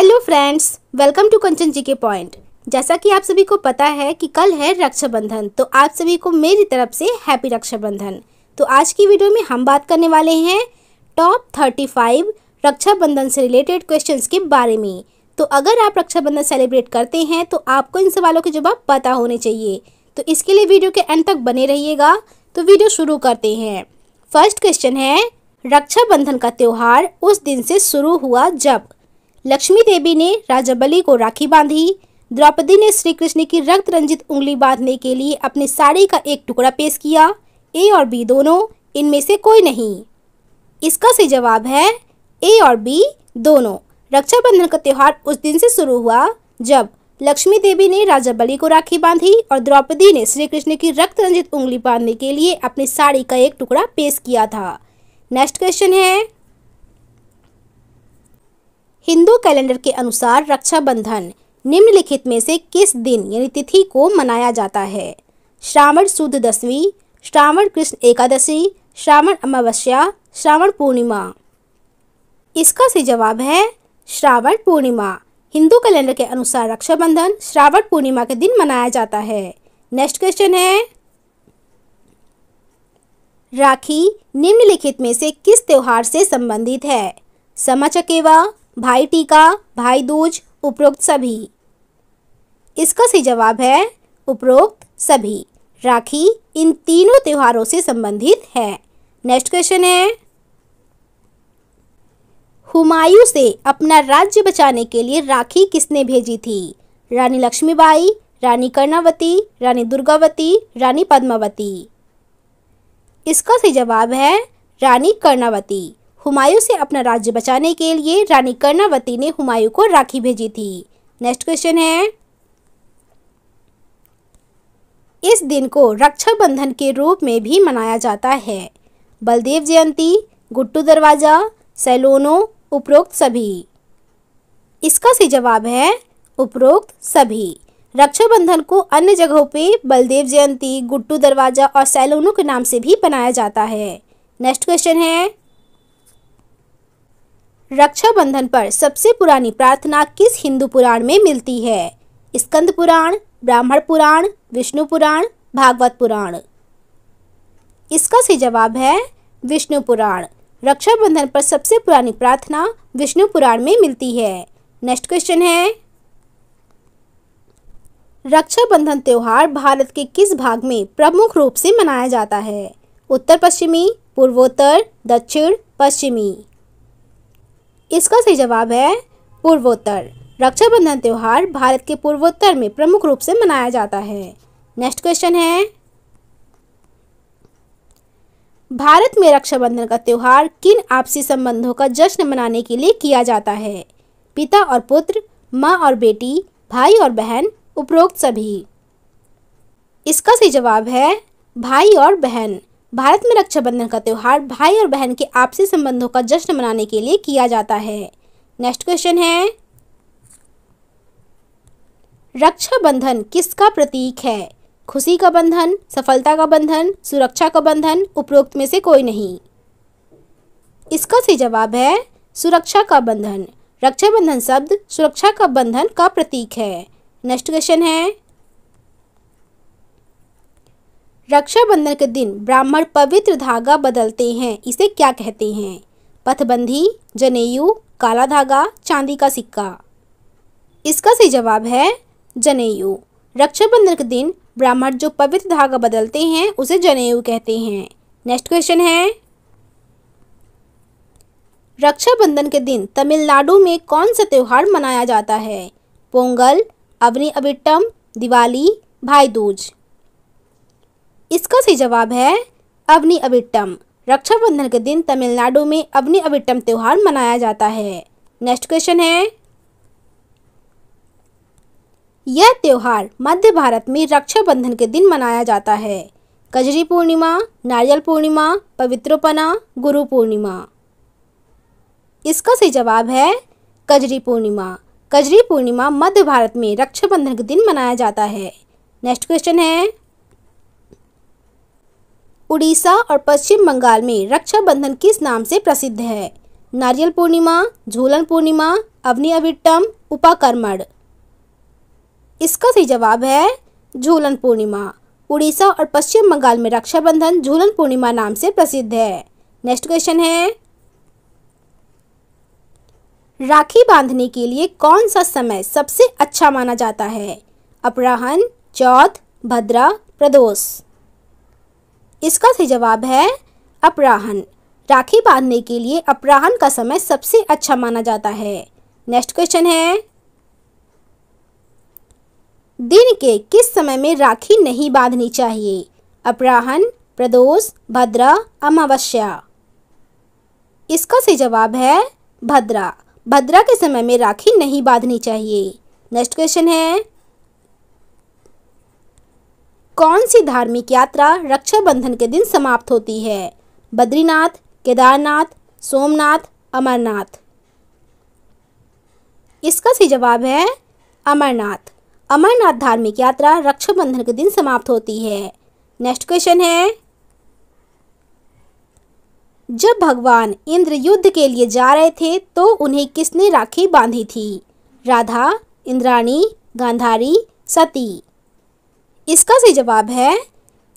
Hello friends, welcome to कंचन जी के point. जैसा कि आप सभी को पता है कि कल है रक्षाबंधन, तो आप सभी को मेरी तरफ से हैप्पी रक्षाबंधन। तो आज की वीडियो में हम बात करने वाले हैं टॉप 35 रक्षाबंधन से रिलेटेड क्वेश्चंस के बारे में। तो अगर आप रक्षाबंधन सेलिब्रेट करते हैं तो आपको इन सवालों के जवाब पता होने चाहिए। तो इसके लिए वीडियो के एंड तक बने रहिएगा। तो वीडियो शुरू करते हैं। फर्स्ट क्वेश्चन है, रक्षाबंधन का त्यौहार उस दिन से शुरू हुआ जब लक्ष्मी देवी ने राजा बलि को राखी बांधी, द्रौपदी ने श्री कृष्ण की रक्त रंजित उंगली बांधने के लिए अपनी साड़ी का एक टुकड़ा पेश किया। ए और बी दोनों, इनमें से कोई नहीं। इसका सही जवाब है ए और बी दोनों। रक्षाबंधन का त्यौहार उस दिन से शुरू हुआ जब लक्ष्मी देवी ने राजा बलि को राखी बांधी और द्रौपदी ने श्री कृष्ण की रक्त रंजित उंगली बांधने के लिए अपनी साड़ी का एक टुकड़ा पेश किया था। नेक्स्ट क्वेश्चन है, हिंदू कैलेंडर के अनुसार रक्षाबंधन निम्नलिखित में से किस दिन यानी तिथि को मनाया जाता है? श्रावण शुद्ध दशमी, श्रावण कृष्ण एकादशी, श्रावण अमावस्या, श्रावण पूर्णिमा। इसका सही जवाब है श्रावण पूर्णिमा। हिंदू कैलेंडर के अनुसार रक्षाबंधन श्रावण पूर्णिमा के दिन मनाया जाता है। नेक्स्ट क्वेश्चन है, राखी निम्नलिखित में से किस त्योहार से संबंधित है? समा चकेवा, भाई टीका, भाई दूज, उपरोक्त सभी। इसका सही जवाब है उपरोक्त सभी। राखी इन तीनों त्योहारों से संबंधित है। नेक्स्ट क्वेश्चन है, हुमायूं से अपना राज्य बचाने के लिए राखी किसने भेजी थी? रानी लक्ष्मीबाई, रानी कर्णावती, रानी दुर्गावती, रानी पद्मावती। इसका सही जवाब है रानी कर्णावती। हुमायूं से अपना राज्य बचाने के लिए रानी कर्णावती ने हुमायूं को राखी भेजी थी। नेक्स्ट क्वेश्चन है, इस दिन को रक्षाबंधन के रूप में भी मनाया जाता है। बलदेव जयंती, गुट्टू दरवाजा, सैलोनो, उपरोक्त सभी। इसका सही जवाब है उपरोक्त सभी। रक्षाबंधन को अन्य जगहों पे बलदेव जयंती, गुट्टू दरवाजा और सैलोनो के नाम से भी मनाया जाता है। नेक्स्ट क्वेश्चन है, रक्षाबंधन पर सबसे पुरानी प्रार्थना किस हिंदू पुराण में मिलती है? स्कंद पुराण, ब्राह्मण पुराण, विष्णु पुराण, भागवत पुराण। इसका सही जवाब है विष्णु पुराण। रक्षाबंधन पर सबसे पुरानी प्रार्थना विष्णु पुराण में मिलती है। नेक्स्ट क्वेश्चन है, रक्षाबंधन त्योहार भारत के किस भाग में प्रमुख रूप से मनाया जाता है? उत्तर पश्चिमी, पूर्वोत्तर, दक्षिण पश्चिमी। इसका सही जवाब है पूर्वोत्तर। रक्षाबंधन त्योहार भारत के पूर्वोत्तर में प्रमुख रूप से मनाया जाता है। नेक्स्ट क्वेश्चन है, भारत में रक्षाबंधन का त्योहार किन आपसी संबंधों का जश्न मनाने के लिए किया जाता है? पिता और पुत्र, माँ और बेटी, भाई और बहन, उपरोक्त सभी। इसका सही जवाब है भाई और बहन। भारत में रक्षाबंधन का त्यौहार भाई और बहन के आपसी संबंधों का जश्न मनाने के लिए किया जाता है। नेक्स्ट क्वेश्चन है, रक्षाबंधन किसका प्रतीक है? खुशी का बंधन, सफलता का बंधन, सुरक्षा का बंधन, उपरोक्त में से कोई नहीं। इसका सही जवाब है सुरक्षा का बंधन। रक्षाबंधन शब्द सुरक्षा का बंधन का प्रतीक है। नेक्स्ट क्वेश्चन है, रक्षाबंधन के दिन ब्राह्मण पवित्र धागा बदलते हैं, इसे क्या कहते हैं? पथबंधी, जनेऊ, काला धागा, चांदी का सिक्का। इसका सही जवाब है जनेऊ। रक्षाबंधन के दिन ब्राह्मण जो पवित्र धागा बदलते हैं उसे जनेऊ कहते हैं। नेक्स्ट क्वेश्चन है, रक्षाबंधन के दिन तमिलनाडु में कौन सा त्योहार मनाया जाता है? पोंगल, अवनी अविट्टम, दिवाली, भाई दूज। इसका सही जवाब है अवनी अविट्टम। रक्षाबंधन के दिन तमिलनाडु में अवनी अविट्टम त्योहार मनाया जाता है। नेक्स्ट क्वेश्चन है, यह त्योहार मध्य भारत में रक्षाबंधन के दिन मनाया जाता है। कजरी पूर्णिमा, नारियल पूर्णिमा, पवित्रोपना, गुरु पूर्णिमा। इसका सही जवाब है कजरी पूर्णिमा। कजरी पूर्णिमा मध्य भारत में रक्षाबंधन के दिन मनाया जाता है। नेक्स्ट क्वेश्चन है, उड़ीसा और पश्चिम बंगाल में रक्षाबंधन किस नाम से प्रसिद्ध है? नारियल पूर्णिमा, झूलन पूर्णिमा, अवनी अविट्टम, उपाकर्मण। इसका सही जवाब है झूलन पूर्णिमा। उड़ीसा और पश्चिम बंगाल में रक्षाबंधन झूलन पूर्णिमा नाम से प्रसिद्ध है। नेक्स्ट क्वेश्चन है, राखी बांधने के लिए कौन सा समय सबसे अच्छा माना जाता है? अपराह्न, चौथ, भद्रा, प्रदोष। इसका सही जवाब है अपराह्न। राखी बांधने के लिए अपराह्न का समय सबसे अच्छा माना जाता है। नेक्स्ट क्वेश्चन है, दिन के किस समय में राखी नहीं बांधनी चाहिए? अपराह्न, प्रदोष, भद्रा, अमावस्या। इसका सही जवाब है भद्रा। भद्रा के समय में राखी नहीं बांधनी चाहिए। नेक्स्ट क्वेश्चन है, कौन सी धार्मिक यात्रा रक्षाबंधन के दिन समाप्त होती है? बद्रीनाथ, केदारनाथ, सोमनाथ, अमरनाथ। इसका सही जवाब है अमरनाथ। अमरनाथ धार्मिक यात्रा रक्षाबंधन के दिन समाप्त होती है। नेक्स्ट क्वेश्चन है, जब भगवान इंद्र युद्ध के लिए जा रहे थे तो उन्हें किसने राखी बांधी थी? राधा, इंद्राणी, गांधारी, सती। इसका सही जवाब है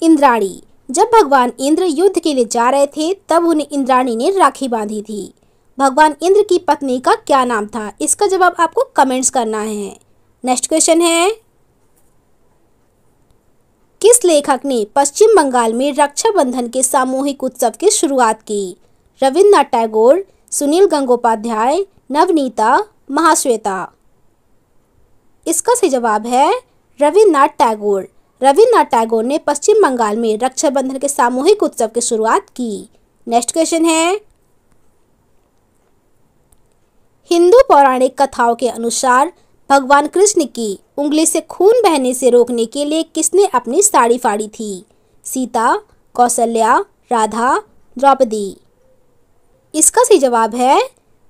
इंद्राणी। जब भगवान इंद्र युद्ध के लिए जा रहे थे तब उन्हें इंद्राणी ने राखी बांधी थी। भगवान इंद्र की पत्नी का क्या नाम था? इसका जवाब आपको कमेंट्स करना है। नेक्स्ट क्वेश्चन है, किस लेखक ने पश्चिम बंगाल में रक्षाबंधन के सामूहिक उत्सव की शुरुआत की? रविन्द्रनाथ टैगोर, सुनील गंगोपाध्याय, नवनीता, महाश्वेता। इसका सही जवाब है रविन्द्रनाथ टैगोर। रविन्द्रनाथ टैगोर ने पश्चिम बंगाल में रक्षाबंधन के सामूहिक उत्सव की शुरुआत की। नेक्स्ट क्वेश्चन है, हिंदू पौराणिक कथाओं के अनुसार भगवान कृष्ण की उंगली से खून बहने से रोकने के लिए किसने अपनी साड़ी फाड़ी थी? सीता, कौशल्या, राधा, द्रौपदी। इसका सही जवाब है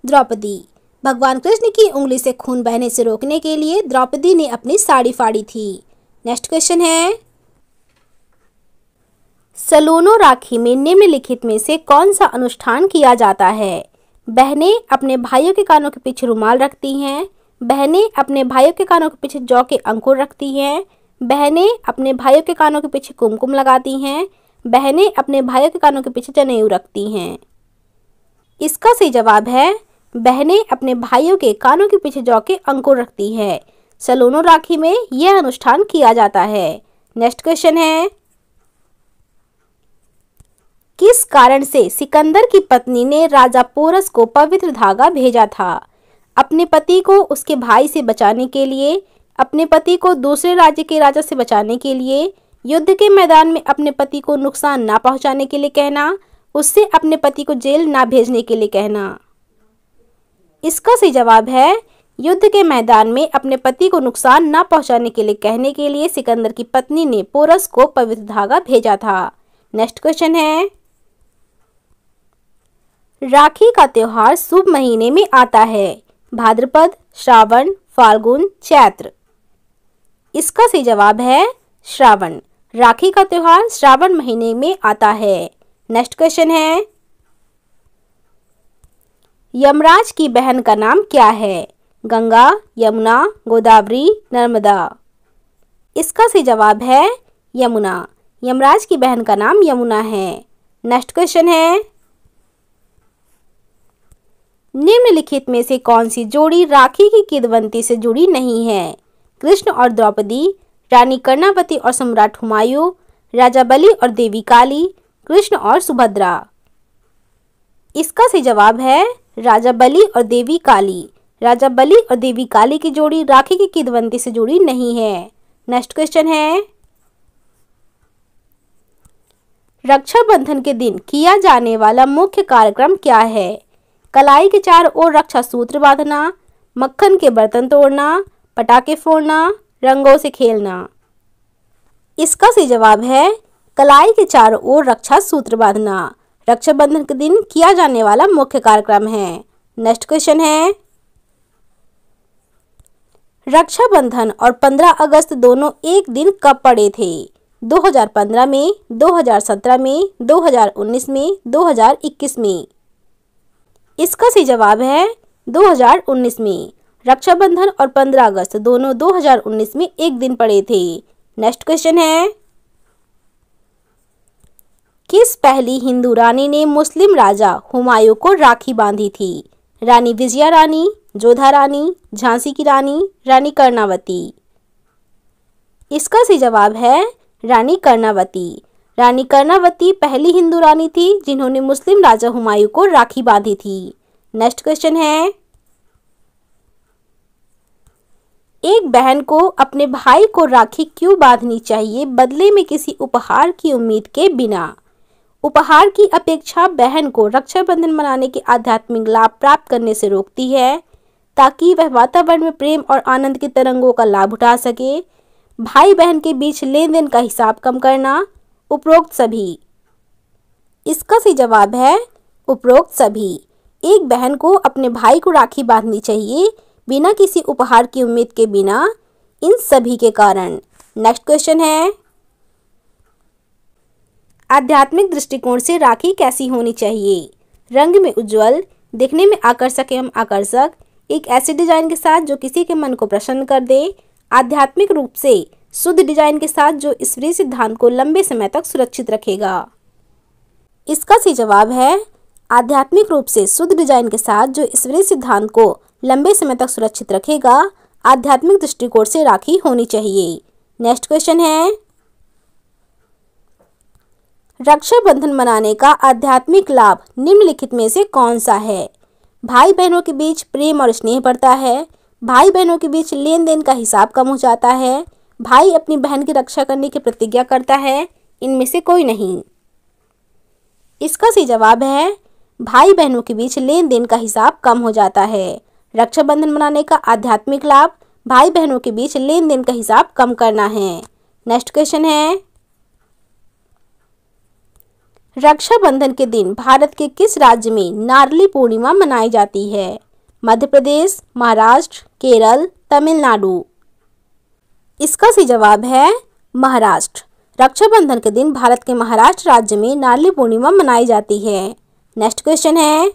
द्रौपदी। भगवान कृष्ण की उंगली से खून बहने से रोकने के लिए द्रौपदी ने अपनी साड़ी फाड़ी थी। नेक्स्ट क्वेश्चन है, सलोनो राखी में निम्नलिखित में से कौन सा अनुष्ठान किया जाता है? बहनें अपने भाइयों के कानों के पीछे रुमाल रखती हैं। बहनें अपने भाइयों के कानों के पीछे जौ के अंकुर रखती हैं। बहनें अपने भाइयों के कानों के पीछे कुमकुम लगाती हैं। बहनें अपने भाइयों के कानों के पीछे जनेऊ रखती हैं। इसका सही जवाब है बहनें अपने भाइयों के कानों के पीछे जौ के अंकुर रखती है। सलोनो राखी में यह अनुष्ठान किया जाता है। नेक्स्ट क्वेश्चन है, किस कारण से सिकंदर की पत्नी ने राजा पोरस को पवित्र धागा भेजा था? अपने पति को उसके भाई से बचाने के लिए, अपने पति को दूसरे राज्य के राजा से बचाने के लिए, युद्ध के मैदान में अपने पति को नुकसान ना पहुंचाने के लिए कहना, उससे अपने पति को जेल ना भेजने के लिए कहना। इसका सही जवाब है युद्ध के मैदान में अपने पति को नुकसान ना पहुंचाने के लिए कहने के लिए सिकंदर की पत्नी ने पोरस को पवित्र धागा भेजा था। नेक्स्ट क्वेश्चन है, राखी का त्योहार शुभ महीने में आता है? भाद्रपद, श्रावण, फाल्गुन, चैत्र। इसका सही जवाब है श्रावण। राखी का त्योहार श्रावण महीने में आता है। नेक्स्ट क्वेश्चन है, यमराज की बहन का नाम क्या है? गंगा, यमुना, गोदावरी, नर्मदा। इसका सही जवाब है यमुना। यमराज की बहन का नाम यमुना है। नेक्स्ट क्वेश्चन है, निम्नलिखित में से कौन सी जोड़ी राखी की किदवंती से जुड़ी नहीं है? कृष्ण और द्रौपदी, रानी कर्णावती और सम्राट हुमायूं, राजा बलि और देवी काली, कृष्ण और सुभद्रा। इसका सही जवाब है राजा बलि और देवी काली। राजा बलि और देवी काली की जोड़ी राखी की किदवंती से जुड़ी नहीं है। नेक्स्ट क्वेश्चन है, रक्षाबंधन के दिन किया जाने वाला मुख्य कार्यक्रम क्या है? कलाई के चारों ओर रक्षा सूत्र बांधना, मक्खन के बर्तन तोड़ना, पटाखे फोड़ना, रंगों से खेलना। इसका सही जवाब है कलाई के चारों ओर रक्षा सूत्र बांधना। रक्षाबंधन के दिन किया जाने वाला मुख्य कार्यक्रम है। नेक्स्ट क्वेश्चन है, रक्षाबंधन और 15 अगस्त दोनों एक दिन कब पड़े थे? 2015 में, 2017 में, 2019 में, 2021 में। इसका सही जवाब है 2019 में। रक्षाबंधन और 15 अगस्त दोनों 2019 में एक दिन पड़े थे। नेक्स्ट क्वेश्चन है, किस पहली हिंदू रानी ने मुस्लिम राजा हुमायूं को राखी बांधी थी? रानी विजया रानी, जोधा रानी, झांसी की रानी, रानी कर्णावती। इसका सही जवाब है रानी कर्णावती। रानी कर्णावती पहली हिंदू रानी थी जिन्होंने मुस्लिम राजा हुमायूं को राखी बांधी थी। नेक्स्ट क्वेश्चन है, एक बहन को अपने भाई को राखी क्यों बांधनी चाहिए बदले में किसी उपहार की उम्मीद के बिना? उपहार की अपेक्षा बहन को रक्षाबंधन मनाने के आध्यात्मिक लाभ प्राप्त करने से रोकती है ताकि वह वातावरण में प्रेम और आनंद की तरंगों का लाभ उठा सके। भाई बहन के बीच लेन देन का हिसाब कम करना, उपरोक्त सभी। इसका सही जवाब है उपरोक्त सभी। एक बहन को अपने भाई को राखी बांधनी चाहिए बिना किसी उपहार की उम्मीद के बिना, इन सभी के कारण। नेक्स्ट क्वेश्चन है, आध्यात्मिक दृष्टिकोण से राखी कैसी होनी चाहिए? रंग में उज्जवल, दिखने में आकर्षक एवं आकर्षक, एक ऐसे डिजाइन के साथ जो किसी के मन को प्रसन्न कर दे, आध्यात्मिक रूप से शुद्ध डिजाइन के साथ जो ईश्वरीय सिद्धांत को लंबे समय तक सुरक्षित रखेगा। इसका सही जवाब है आध्यात्मिक रूप से शुद्ध डिजाइन के साथ जो ईश्वरीय सिद्धांत को लंबे समय तक सुरक्षित रखेगा, आध्यात्मिक दृष्टिकोण से राखी होनी चाहिए। नेक्स्ट क्वेश्चन है, रक्षाबंधन मनाने का आध्यात्मिक लाभ निम्नलिखित में से कौन सा है? भाई बहनों के बीच प्रेम और स्नेह बढ़ता है, भाई बहनों के बीच लेन देन का हिसाब कम हो जाता है, भाई अपनी बहन की रक्षा करने की प्रतिज्ञा करता है, इनमें से कोई नहीं। इसका सही जवाब है भाई बहनों के बीच लेन देन का हिसाब कम हो जाता है। रक्षाबंधन मनाने का आध्यात्मिक लाभ भाई बहनों के बीच लेन देन का हिसाब कम करना है। नेक्स्ट क्वेश्चन है, रक्षाबंधन के दिन भारत के किस राज्य में नारली पूर्णिमा मनाई जाती है? मध्य प्रदेश, महाराष्ट्र, केरल, तमिलनाडु। इसका सही जवाब है महाराष्ट्र। रक्षाबंधन के दिन भारत के महाराष्ट्र राज्य में नारली पूर्णिमा मनाई जाती है। नेक्स्ट क्वेश्चन है,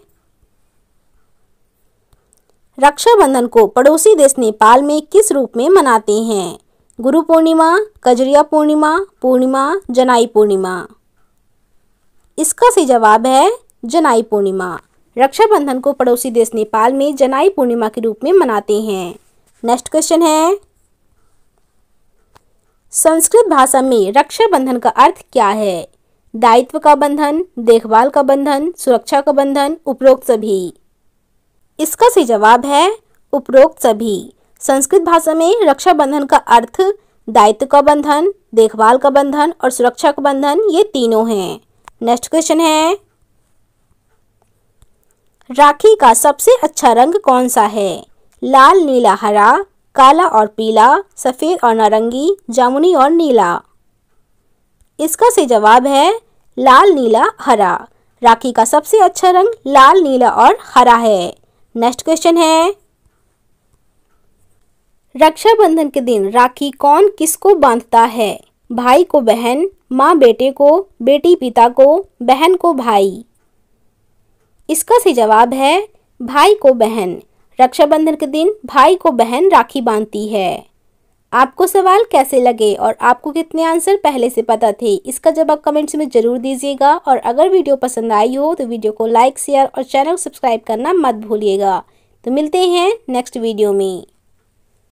रक्षाबंधन को पड़ोसी देश नेपाल में किस रूप में मनाते हैं? गुरु पूर्णिमा, कजरिया पूर्णिमा, पूर्णिमा, जनाई पूर्णिमा। इसका सही जवाब है जनाई पूर्णिमा। रक्षाबंधन को पड़ोसी देश नेपाल में जनाई पूर्णिमा के रूप में मनाते हैं। नेक्स्ट क्वेश्चन है, संस्कृत भाषा में रक्षाबंधन का अर्थ क्या है? दायित्व का बंधन, देखभाल का बंधन, सुरक्षा का बंधन, उपरोक्त सभी। इसका सही जवाब है उपरोक्त सभी। संस्कृत भाषा में रक्षाबंधन का अर्थ दायित्व का बंधन, देखभाल का बंधन और सुरक्षा का बंधन, ये तीनों हैं। नेक्स्ट क्वेश्चन है, राखी का सबसे अच्छा रंग कौन सा है? लाल, नीला, हरा, काला और पीला, सफेद और नारंगी, जामुनी और नीला। इसका सही जवाब है लाल, नीला, हरा। राखी का सबसे अच्छा रंग लाल, नीला और हरा है। नेक्स्ट क्वेश्चन है, रक्षाबंधन के दिन राखी कौन किसको बांधता है? भाई को बहन, माँ बेटे को, बेटी पिता को, बहन को भाई। इसका सही जवाब है भाई को बहन। रक्षाबंधन के दिन भाई को बहन राखी बांधती है। आपको सवाल कैसे लगे और आपको कितने आंसर पहले से पता थे, इसका जवाब कमेंट्स में जरूर दीजिएगा। और अगर वीडियो पसंद आई हो तो वीडियो को लाइक, शेयर और चैनल सब्सक्राइब करना मत भूलिएगा। तो मिलते हैं नेक्स्ट वीडियो में।